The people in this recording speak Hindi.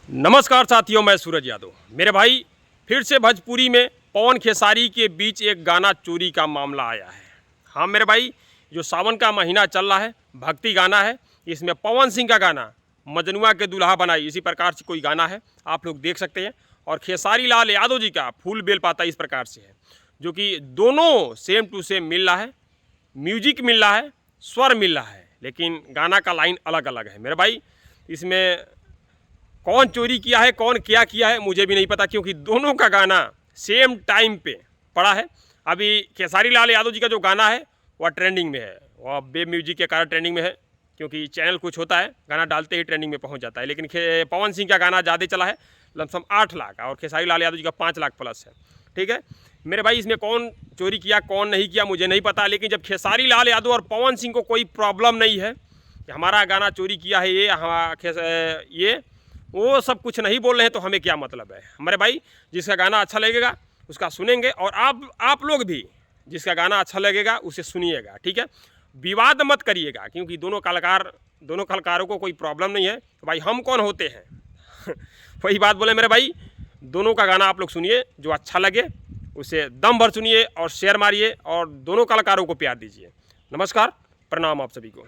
नमस्कार साथियों, मैं सूरज यादव। मेरे भाई, फिर से भोजपुरी में पवन खेसारी के बीच एक गाना चोरी का मामला आया है। हाँ मेरे भाई, जो सावन का महीना चल रहा है, भक्ति गाना है। इसमें पवन सिंह का गाना मजनुआ के दुल्हा बनाई, इसी प्रकार से कोई गाना है, आप लोग देख सकते हैं। और खेसारी लाल यादव जी का फूल बेल पाता इस प्रकार से है, जो कि दोनों सेम टू सेम मिल रहा है। म्यूजिक मिल रहा है, स्वर मिल रहा है, लेकिन गाना का लाइन अलग अलग है। मेरे भाई, इसमें कौन चोरी किया है, कौन क्या किया है, मुझे भी नहीं पता, क्योंकि दोनों का गाना सेम टाइम पे पड़ा है। अभी खेसारी लाल यादव जी का जो गाना है वह ट्रेंडिंग में है, वह वेब म्यूजिक के कारण ट्रेंडिंग में है, क्योंकि चैनल कुछ होता है, गाना डालते ही ट्रेंडिंग में पहुंच जाता है। लेकिन पवन सिंह का गाना ज़्यादा चला है, लमसम 8 लाख, और खेसारी लाल यादव जी का 5 लाख प्लस है। ठीक है मेरे भाई, इसमें कौन चोरी किया कौन नहीं किया मुझे नहीं पता, लेकिन जब खेसारी लाल यादव और पवन सिंह को कोई प्रॉब्लम नहीं है कि हमारा गाना चोरी किया है, ये वो सब कुछ नहीं बोल रहे हैं, तो हमें क्या मतलब है। हमारे भाई, जिसका गाना अच्छा लगेगा उसका सुनेंगे, और आप लोग भी जिसका गाना अच्छा लगेगा उसे सुनिएगा। ठीक है, विवाद मत करिएगा, क्योंकि दोनों कलाकारों को कोई प्रॉब्लम नहीं है, तो भाई हम कौन होते हैं। वही बात बोले मेरे भाई, दोनों का गाना आप लोग सुनिए, जो अच्छा लगे उसे दम भर सुनिए और शेयर मारिए, और दोनों कलाकारों को प्यार दीजिए। नमस्कार, प्रणाम आप सभी को।